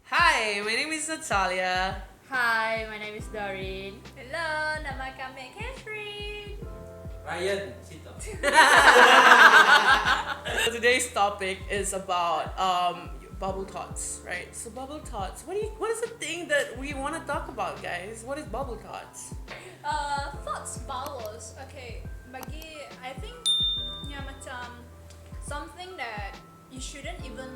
Hi, my name is Nathalia. Hi, my name is Doreen. Hello, nama kami Catherine. Ryan, Sito. Today's topic is about bubble thoughts, right? So bubble thoughts. What is the thing that we want to talk about, guys? What is bubble thoughts? Thoughts bubbles. Okay, bagi I think macam something that you shouldn't even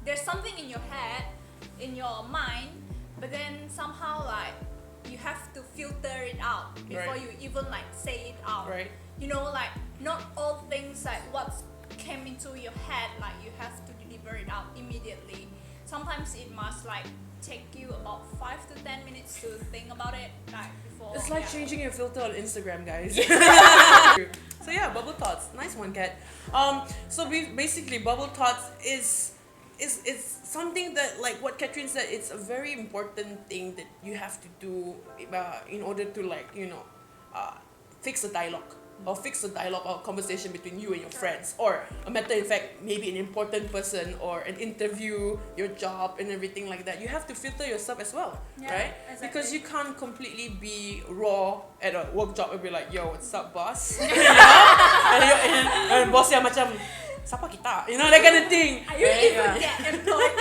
there's something in your head, in your mind, but then somehow you have to filter it out before Right. you even say it out. Right. Not all things what came into your head you have to deliver it out immediately. Sometimes it must take you about 5 to 10 minutes to think about it before. It's like changing your filter on Instagram, guys. So yeah, bubble thoughts. Nice one, Kat. So basically, bubble thoughts is something that, like what Catherine said, it's a very important thing that you have to do in order to fix a dialogue or conversation between you and your friends, or a matter of fact, maybe an important person or an interview, your job and everything like that. You have to filter yourself as well, right? Exactly. Because you can't completely be raw at a work job and be like, yo, what's up, boss? and boss yang macam, siapa kita? That kind of thing. Are you even get employed?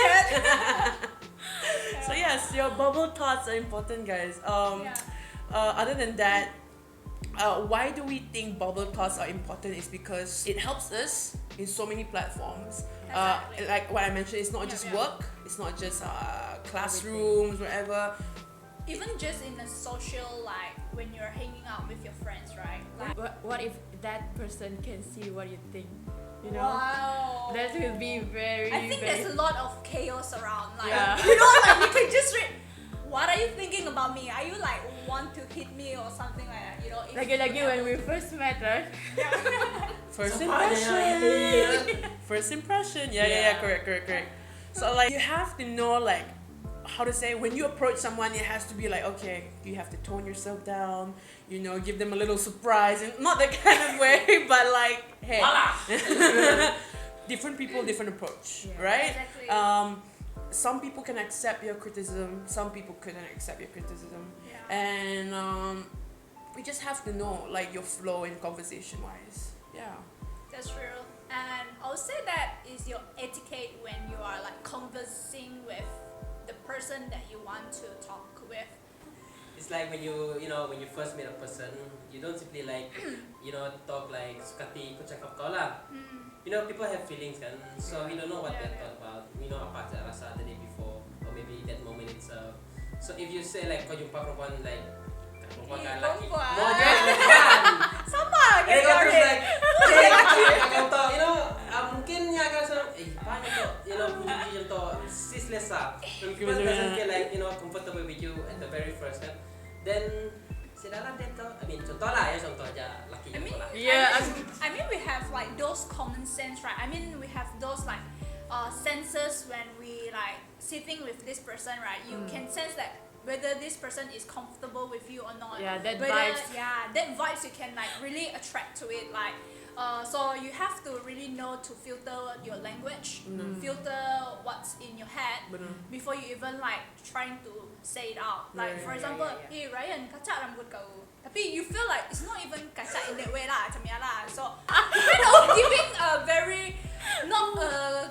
So yes, your bubble thoughts are important, guys. Other than that, why do we think bubble thoughts are important is because it helps us in so many platforms. Exactly. Like what I mentioned, it's not just work, it's not just classrooms, wherever. Even just in a social, when you're hanging out with your friends, right? What if that person can see what you think? Wow. That will be very. I think very... there's a lot of chaos around. Yeah. You can just read. What are you thinking about me? Are you want to hit me or something like that? If Lagi-lagi when we first met, right? First impression. First impression. Yeah. Correct. So you have to know how to say, when you approach someone, it has to be okay, you have to tone yourself down, give them a little surprise, and not that kind of way, but hey, different people, different approach, right? Exactly. Some people can accept your criticism, some people couldn't accept your criticism, and we just have to know your flow in conversation wise. Yeah, That's true. And I would say that is your etiquette when you are conversing with the person that you want to talk with. It's like when you first meet a person, you don't simply talk sukati ko cakap kau lah. People have feelings kan, so we don't know what they thought about. Apa saya rasa the day before, or maybe that moment itself. So if you say kau jumpa perempuan perempuan kan lelaki, mau jadi perempuan. Sama. Kau terus akan tahu, mungkin niya akan sabi, paano to, puji yung to, ceaseless when people doesn't feel comfortable with you at the very first time, then sila dito, contoh aja laki I mean, lah. I mean, we have those common sense, right? I mean, we have those senses when we sitting with this person, right? You can sense that whether this person is comfortable with you or not. Yeah, that whether, vibes. Yeah, that vibes you can really attract to it. So you have to really know to filter your language, filter what's in your head before you even trying to say it out. For example, hey Ryan, kacak rambut kau. Tapi you feel it's not even kacak in that way lah, macam ya lah. So kind of giving a very not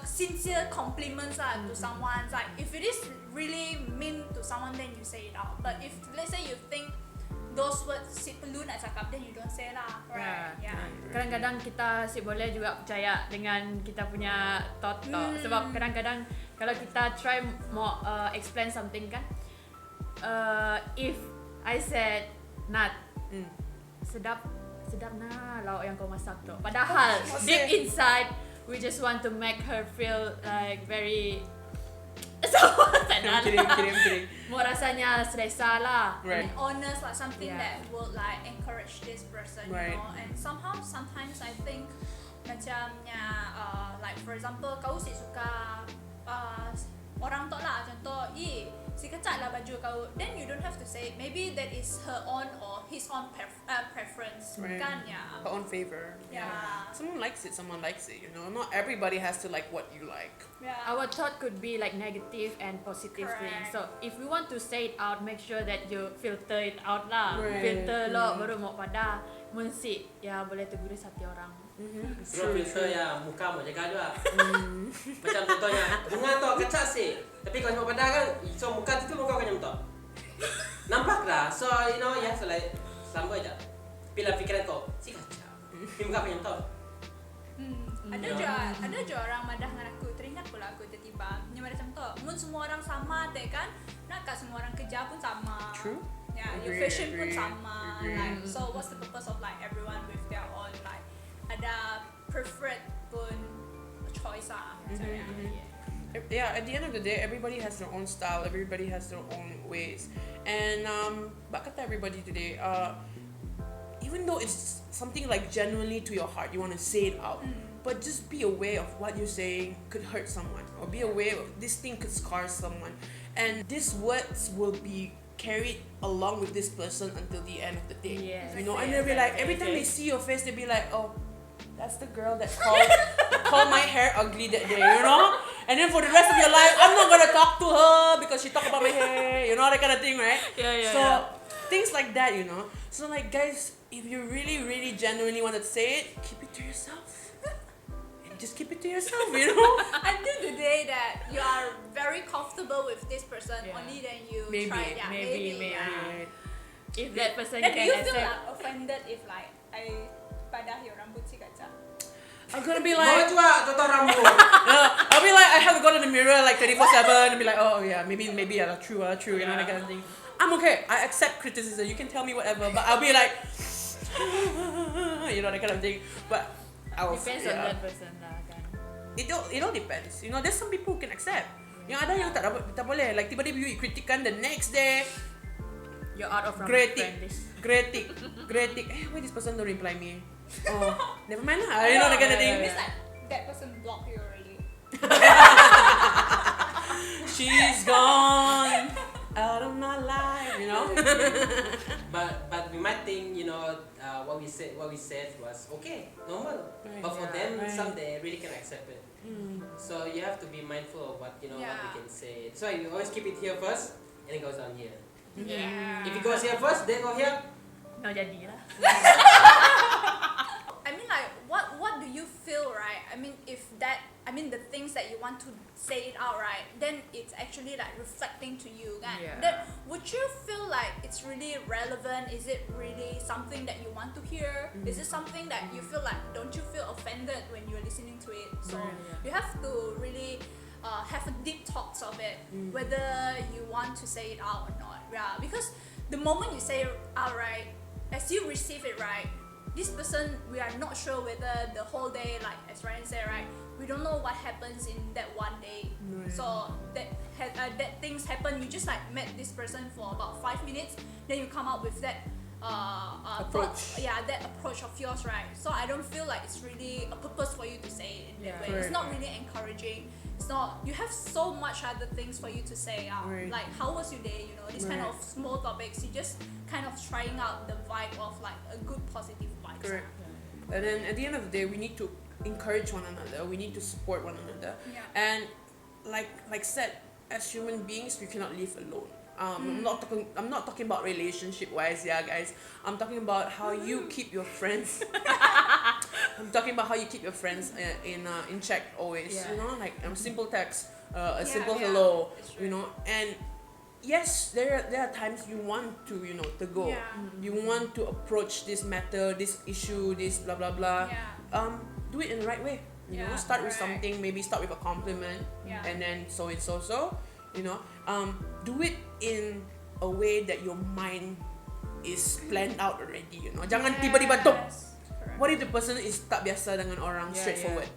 sincere compliments to someone. If it is really mean to someone, then you say it out. But if let's say you think those words si perlu nak cakap, then you don't say lah, right? Yeah. Kadang-kadang kita boleh juga percaya dengan kita punya thought. Sebab kadang-kadang kalau kita try mau explain something kan, if I said Nat, sedap nah lauk yang kau masak tu. Padahal deep inside we just want to make her feel very kidding. Mau rasanya selesa lah. Right. And honest, something that will encourage this person, Right. And sometimes I think macamnya for example kau suka orang tu lah, contoh si kecak lah baju kau, then you don't have to say it. Maybe that is her own or his own preference, Right. kan ya. Her own favor. Yeah. Someone likes it, someone likes it, you know. Not everybody has to like what you like. Yeah. Our thought could be like negative and positive things. Correct. So if we want to say it out, make sure that you filter it out lah. Right. Filter lo baru mau pada munsi ya boleh tergurus hati orang. Sebelum filter ya, muka mau jaga juga. Macam contohnya, bunga tu kecak sih. Tapi kalau mau pada kan, so muka tu muka kau nyam tu. Nampak dah. So you know, you have to like sambal aja. Pilih fikiran kau, si kecak. Tapi muka kau nyam tu. Ada je orang madah dengan aku, teringat pula aku tiba-tiba. Yang macam tu, mun semua orang sama deh kan. Nak kat semua orang kerja pun sama. True. Yeah, your Agree, fashion pun agree, sama. agree. Like, so what's the purpose of like everyone with their own like ada preferred pun choice ah. So, yeah. Yeah, at the end of the day, everybody has their own style, everybody has their own ways. And bakit everybody today, even though it's something like genuinely to your heart, you want to say it out, but just be aware of what you're saying could hurt someone, or be aware of this thing could scar someone. And these words will be carried along with this person until the end of the day. Yes. You know, and they'll be like, every time they see your face, they'll be like, oh, that's the girl that called my hair ugly that day, you know? And then for the rest of your life, I'm not gonna talk to her because she talked about my hair, you know, that kind of thing, right? Yeah. So things like that, you know. So like guys, if you really, really genuinely want to say it, keep it to yourself. And just keep it to yourself, you know? Until the day that you are very comfortable with this person, Yeah. only then you Maybe, try it. Yeah, maybe. yeah. If that person And do can you feel accept. like offended if like I padah your rambut si kacang? I'm gonna be Mau like, juga toto rambut. I'll be like, I have to go to the mirror like 24/7 and be like, oh yeah, maybe yeah, true, you know, that kind of thing. I'm okay. I accept criticism. You can tell me whatever, but I'll be like, you know, that kind of thing. But I'll Depends on that person lah kan. It all depends. You know, there's some people who can accept. Yang ada yang tak boleh. Like tiba-tiba you kritikan the next day. You're out of Kritik. friend list. Kritik. Why this person don't reply me? Oh, never mind lah. You know that kind of thing. It's like that person blocked you already. She's gone out of my life. You know. But we might think, you know, what we said was okay, normal. Right, But for yeah, them, right. some they really can accept it. So you have to be mindful of what what we Yeah. can say. So you always keep it here first, and it goes down here. Yeah. If it goes here first, then go here. No jadilah. I mean, like, what do you feel, right? I mean, the things that you want to say it out, right? Then it's actually like reflecting to you, kan? Yeah. Then would you feel like it's really relevant? Is it really something that you want to hear? Is it something that you feel like, don't you feel offended when you're listening to it? So Yeah. you have to really have a deep thoughts of it, whether you want to say it out or not. Yeah, because the moment you say it out, right, as you receive it, right, this person, we are not sure whether the whole day, like as Ryan said, right, we don't know what happens in that one day. Right. So that things happen. You just like met this person for about 5 minutes, then you come out with that Approach. that approach of yours, right? So I don't feel like it's really a purpose for you to say it in that Yeah. way. It's Correct. not really encouraging. It's not. You have so much other things for you to say out. Right. Like how was your day? You know, these kind Right. of small topics. You just kind of trying out the vibe of like a good positive vibe. Correct. And then at the end of the day, we need to encourage one another. We need to support one another. Yeah. And like said, as human beings, we cannot live alone. I'm not talking about relationship wise, yeah, guys. I'm talking about how you keep your friends. I'm talking about how you keep your friends in check always. Yeah. You know, like simple text, a simple yeah, hello. it's You know, and yes, there are times you want to to go. Yeah. You want to approach this matter, this issue, this blah blah blah. Yeah. Do it in the right way. You know, Yeah, start with correct. something. Maybe start with a compliment, Yeah. and then so. You know, do it in a way that your mind is planned out already. You know, jangan tiba-tiba top. Yes, correct. What if the person is tak biasa dengan orang Yeah, straightforward?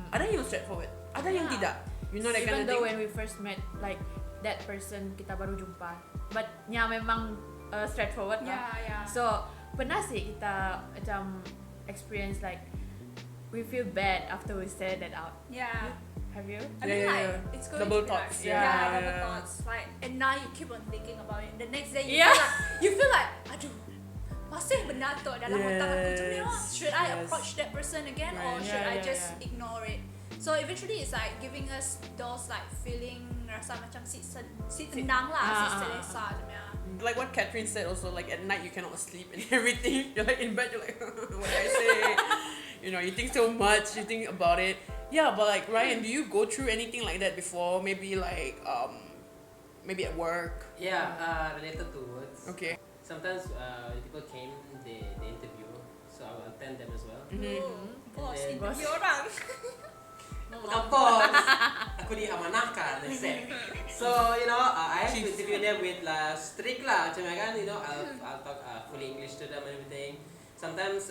Ada yang straightforward, ada yang Yeah. tidak. You know that kind Even of though thing. when we first met, like that person kita baru jumpa, but nya memang straightforward lah. Yeah, yeah. So pernah sih kita macam experience like we feel bad after we say that out. Yeah. Have you? I mean, Yeah, like, yeah. it's going Double to be thoughts, like, yeah. double Yeah. thoughts. Like, and now you keep on thinking about it. The next day, Yeah. you feel like, aduh, masih benar tu dalam otak aku. Macam ni, Yes, should I yes. approach that person again or Right. should I Yeah, just yeah. ignore it? So eventually, it's like giving us those like feeling rasa macam si tenang lah, si selesa macam ya. Like what Catherine said also, like at night you cannot sleep and everything. You're like in bed, you're like, what did I say? You know, you think so much, you think about it. Yeah, but like Ryan, do you go through anything like that before? Maybe like maybe at work. Yeah, related to words. Okay. Sometimes when people came, they interview, so I will attend them as well. Bos, And then- interview orang. Bukan bos, aku diamanahkan, they say. So you know, I have to interview them with strict lah, macam kan, you know, I'll talk fully English to them and everything. Sometimes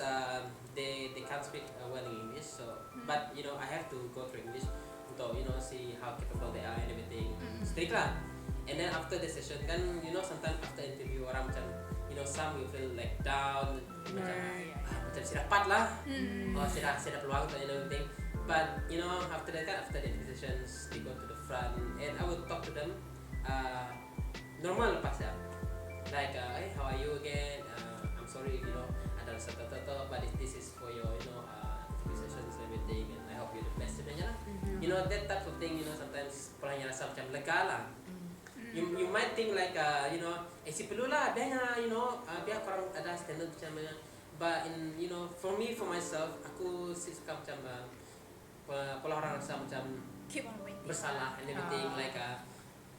they can't speak well in English, so but you know I have to go through English untuk you know see how capable they are and everything. Strict lah. And then after the session kan, you know sometimes after interview orang macam you know some will feel like down, macam macam saya dapat lah, oh saya dah peluang tu and everything. But you know after that kan, after the sessions they go to the front and I will talk to them normal lepas ya, like hey how are you again, I'm sorry you know ada satu but this is for your you know interview sessions and everything and I hope you the best sebenarnya lah. You know that type of thing, you know sometimes orang yang rasa macam lega lah. You might think like you know si perlu lah biarnya you know biar korang ada standard macam mana, but in you know for myself aku suka macam kalau orang rasa macam Keep on waiting. bersalah and everything like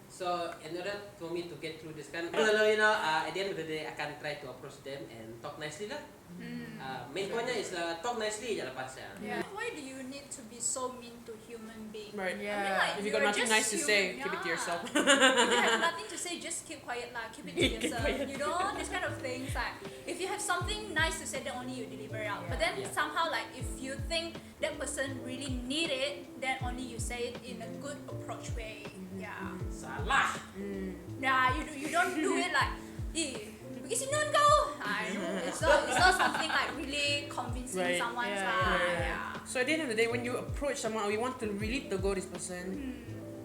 so in order for me to get through this kan, you know at the end of the day akan try to approach them and talk nicely lah. Main pointnya is talk nicely je lepas ya. Yeah. Why do you need to be so mean to human beings? Right. Yeah. I mean, like, If you you're got nothing just nice to say, human, keep it to yeah. yourself. If you have nothing to say, just keep quiet lah. Keep it to Keep yourself. quiet. You know, this kind of things. Like, if you have something nice to say, then only you deliver it out. But then Yeah. somehow, like, if you think that person really need it, then only you say it in a good approach way. Yeah. Salah. Yeah. You don't do it like, pergi sini kau. It's not something like really convincing Right. someone. Yeah, Yeah. So at the end of the day, when you approach someone or you want to really tegur this person,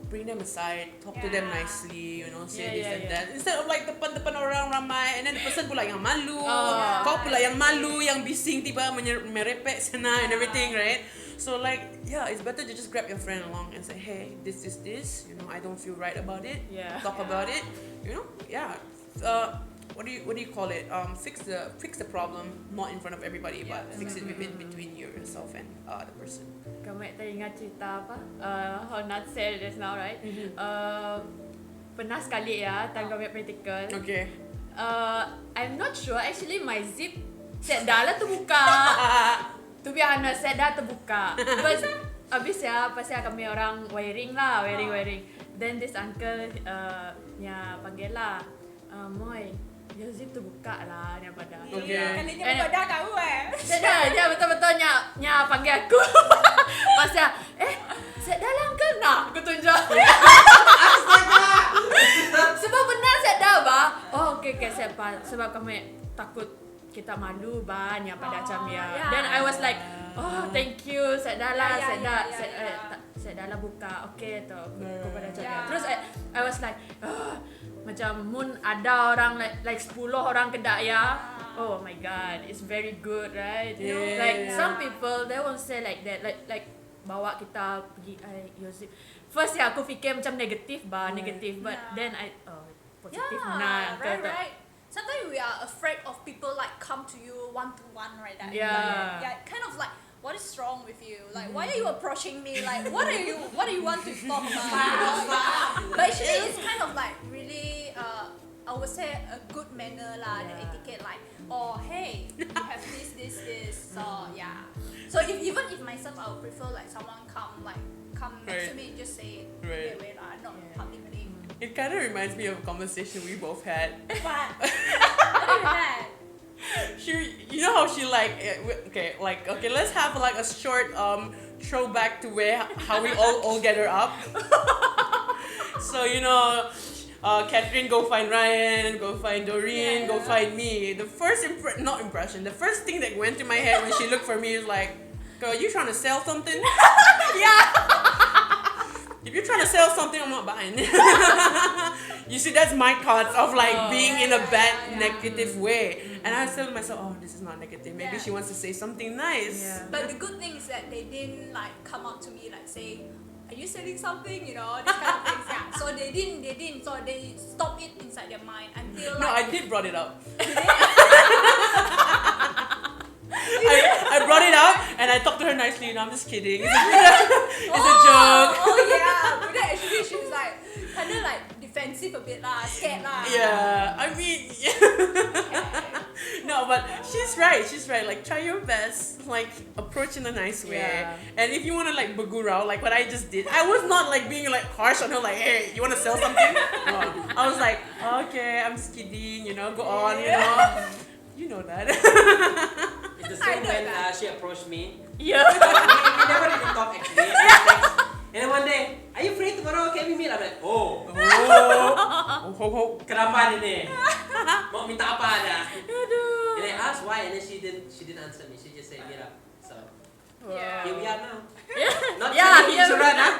bring them aside, talk to them Yeah. nicely, you know, say Yeah, this yeah, and yeah. that. Instead of like depan-depan orang ramai and then the person pula yang malu, Oh. kau pula yang malu, yang bising tiba merepek sana and everything, right? So like, yeah, it's better to just grab your friend along and say, hey, this is this, you know, I don't feel right about it. Yeah. Talk about it, you know, yeah. What do you call it? Fix the problem, not in front of everybody, but fix it between yourself and the person. Kamu teringat cerita apa? How Nat said just now, right? Pernah sekali ya, time kami practical. Okay. I'm not sure actually my zip set dah lah terbuka. To be honest, set dah terbuka. But habis ya, pasti kami orang wiring. Then this uncle panggil lah, Moy, your zip terbuka lah ni pada. Okay. Kalinya And- berbeda kau Dia betul-betul panggil aku. Pas dia, set dah lah uncle nak aku tunjuk. Sebab benar set dah ba. Oh okay set pa. Sebab kami takut kita malu ba ni pada macam ya. yeah. Then I was like, oh thank you set dah lah, Yeah, set dah lah buka. Okay tu aku pada macam Yeah. Terus I was like, macam mun ada orang like 10 orang kedak ya. Oh my god, it's very good, right? Yeah. Like some people they won't say like that, like bawa kita pergi your zip. First ya aku fikir macam negatif negatif, but then positif right. Sometimes we are afraid of people like come to you one to one, right? Yeah. Kind of like, what is wrong with you? Like, why are you approaching me? Like, what do you want to talk about? But actually, it's kind of like really, I would say a good manner lah, the etiquette. Like, oh hey, you have this. So yeah. So even if myself, I would prefer like someone come next to me and just say it. Right. Wait, not publicly. It kind of reminds me of a conversation we both had. What? What do you had? You know how she like okay, let's have like a short throwback to how we all gather up. So you know, Catherine go find Ryan, go find Doreen, go find me. The first the first thing that went to my head when she looked for me is like, Girl, you trying to sell something? Yeah. If you're trying to sell something, I'm not buying. You see, that's my thoughts of like being in a bad, negative way. And I was telling myself, oh, this is not negative. Maybe she wants to say something nice. Yeah. But the good thing is that they didn't like come up to me like say, are you selling something? You know, this kind of things. Yeah. So they didn't. So they stopped it inside their mind until like. No, I did brought it up. I brought it up and I talked to her nicely. No, I'm just kidding. It's a joke. Oh yeah. But then actually she's like kind of like defensive a bit lah, scared lah. Yeah, I mean, no, but she's right. Like, try your best. Like, approach in a nice way. Yeah. And if you want to like bagurao, like what I just did, I was not like being like harsh on her. Like, hey, you want to sell something? No, I was like, okay, I'm just kidding. You know, go on. You know, you know that. It's the same when she approached me. Yeah. We never even talk actually. And then one day, are you free tomorrow? Can we meet? I'm like, oh. Kenapa ini? Mau minta apa ada? And I asked why, and then she didn't answer me. She just said meet up. So here we are now. Not selling insurance, huh?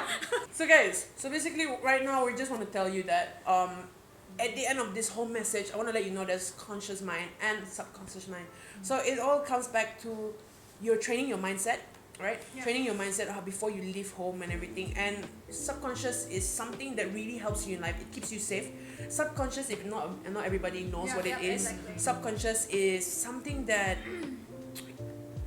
So guys, basically right now we just want to tell you that at the end of this whole message, I want to let you know there's conscious mind and subconscious mind. So it all comes back to you're training your mindset, right? Yeah. Training your mindset before you leave home and everything. And subconscious is something that really helps you in life. It keeps you safe. Subconscious, if not everybody knows what it is. Exactly. Subconscious is something that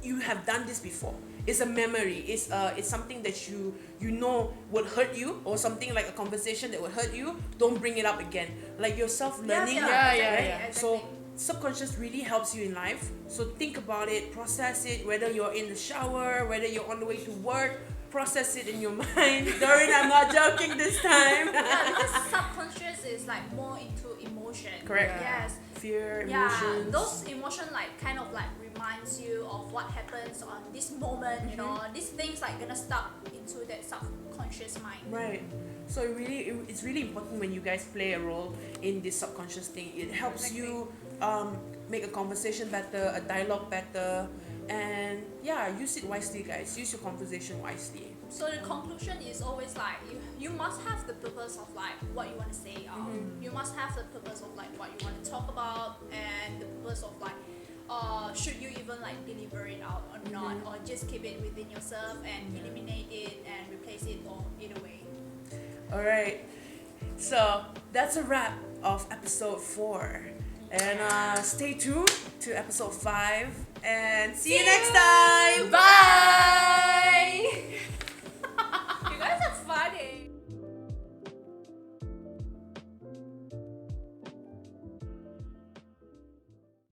you have done this before. It's a memory. It's something that you know would hurt you, or something like a conversation that would hurt you. Don't bring it up again. Like you're self-learning. Yeah. So subconscious really helps you in life. So think about it, process it. Whether you're in the shower, whether you're on the way to work, process it in your mind. Doreen, I'm not joking this time. Yeah, because subconscious is like more into emotion. Correct. Yes. Fear, Yeah, emotions. those emotion like kind of like reminds you of what happens on this moment. You know, these things like gonna stuck into that subconscious mind. Right. So it's really important when you guys play a role in this subconscious thing. It helps you make a conversation better, a dialogue better, and use it wisely, guys. Use your conversation wisely. So the conclusion is always like you must have the purpose of like what you want to say. You must have the purpose of like what you want to talk about, and the purpose of like should you even like deliver it out or not, or just keep it within yourself and eliminate it and replace it, or either way. Alright, so that's a wrap of episode 4. And stay tuned to episode 5. And see you next time! Bye.